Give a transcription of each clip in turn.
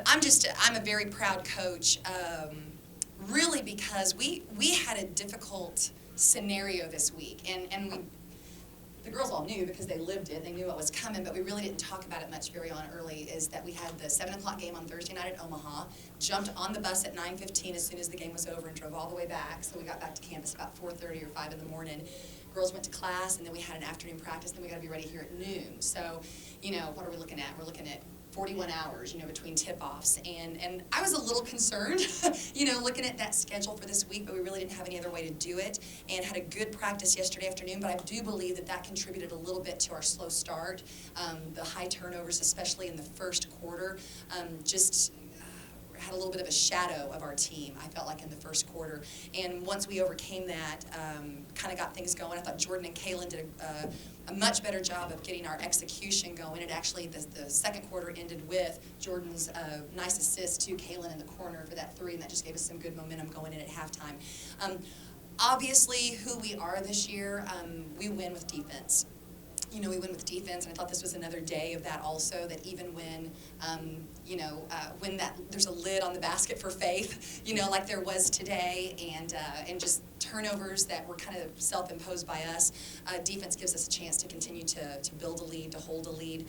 I'm a very proud coach, really because we had a difficult scenario this week, and the girls all knew because they lived it, they knew what was coming, but we really didn't talk about it much very early, is that we had the 7 o'clock game on Thursday night at Omaha, jumped on the bus at 9:15 as soon as the game was over and drove all the way back, so we got back to campus about 4:30 or 5 in the morning. Girls went to class, and then we had an afternoon practice, and then we got to be ready here at noon. So, what are we looking at? We're looking at 41 hours, between tip-offs. And I was a little concerned, looking at that schedule for this week, but we really didn't have any other way to do it, and had a good practice yesterday afternoon, but I do believe that contributed a little bit to our slow start. The high turnovers, especially in the first quarter, just had a little bit of a shadow of our team, I felt like, in the first quarter. And once we overcame that, kind of got things going. I thought Jordan and Kaylin did a much better job of getting our execution going. And actually, the second quarter ended with Jordan's nice assist to Kaylin in the corner for that 3, and that just gave us some good momentum going in at halftime. Obviously, who we are this year, we win with defense. We win with defense, and I thought this was another day of that also, that even when, when there's a lid on the basket for faith, like there was today, and just turnovers that were kind of self-imposed by us, defense gives us a chance to continue to build a lead, to hold a lead,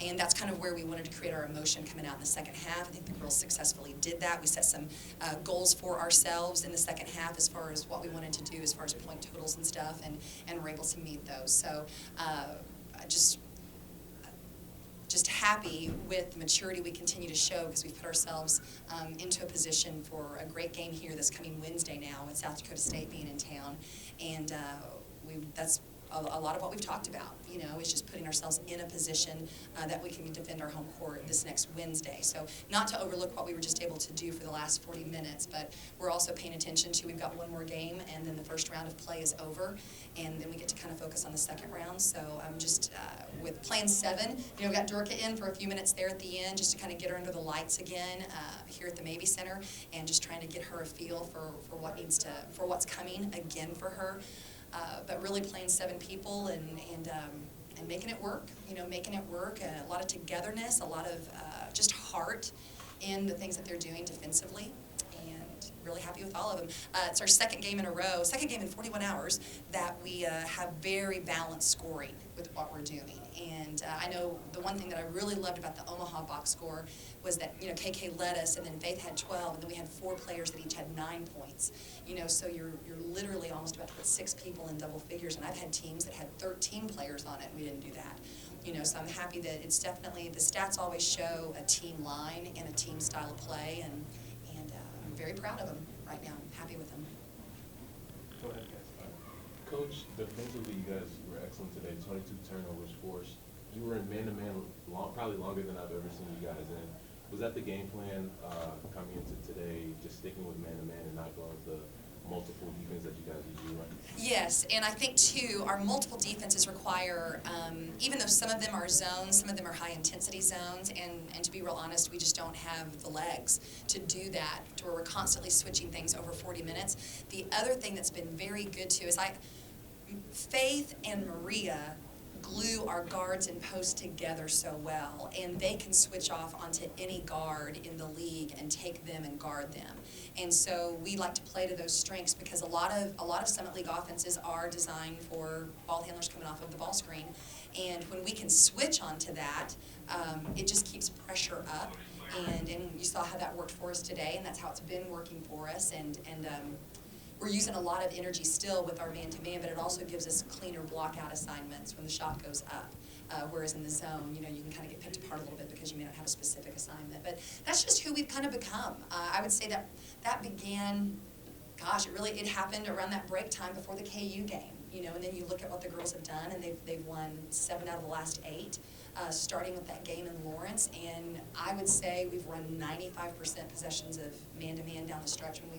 and that's kind of where we wanted to create our emotion coming out in the second half. I think the girls successfully did that. We set some goals for ourselves in the second half as far as what we wanted to do as far as point totals and stuff, and we're able to meet those. So just happy with the maturity we continue to show, because we've put ourselves into a position for a great game here this coming Wednesday now, with South Dakota State being in town, and that's a lot of what we've talked about, is just putting ourselves in a position that we can defend our home court this next Wednesday. So not to overlook what we were just able to do for the last 40 minutes, but we're also paying attention to, we've got one more game, and then the first round of play is over, and then we get to kind of focus on the second round. So I'm just, with playing 7, we got Durka in for a few minutes there at the end, just to kind of get her under the lights again here at the Mabee Center, and just trying to get her a feel for what's coming again for her. But really playing 7 people and making it work, making it work, a lot of togetherness, a lot of just heart in the things that they're doing defensively, and really happy with all of them. It's our second game in a row, second game in 41 hours, that we have very balanced scoring with what we're doing. And I know the one thing that I really loved about the Omaha box score was that, KK led us, and then Faith had 12, and then we had 4 players that each had 9 points. So you're literally almost about to put 6 people in double figures, and I've had teams that had 13 players on it, and we didn't do that. So I'm happy that it's definitely, the stats always show a team line and a team style of play, and I'm very proud of them right now. I'm happy with them. Go ahead, guys. Coach, defensively, you guys were excellent today. 22 turnovers forced. You were in man-to-man probably longer than I've ever seen you guys in. Was that the game plan coming into today, just sticking with man-to-man and not going with the multiple defense that you guys usually run? Yes, and I think, too, our multiple defenses require, even though some of them are zones, some of them are high-intensity zones, and to be real honest, we just don't have the legs to do that, to where we're constantly switching things over 40 minutes. The other thing that's been very good, too, is Faith and Maria glue our guards and posts together so well, and they can switch off onto any guard in the league and take them and guard them. And so we like to play to those strengths, because a lot of Summit League offenses are designed for ball handlers coming off of the ball screen, and when we can switch onto that, it just keeps pressure up, and you saw how that worked for us today, and that's how it's been working for us, and we're using a lot of energy still with our man-to-man, but it also gives us cleaner block-out assignments when the shot goes up. Whereas in the zone, you can kind of get picked apart a little bit because you may not have a specific assignment. But that's just who we've kind of become. I would say that began, gosh, it happened around that break time before the KU game. And then you look at what the girls have done, and they've won 7 out of the last 8. Starting with that game in Lawrence, and I would say we've run 95% possessions of man-to-man down the stretch when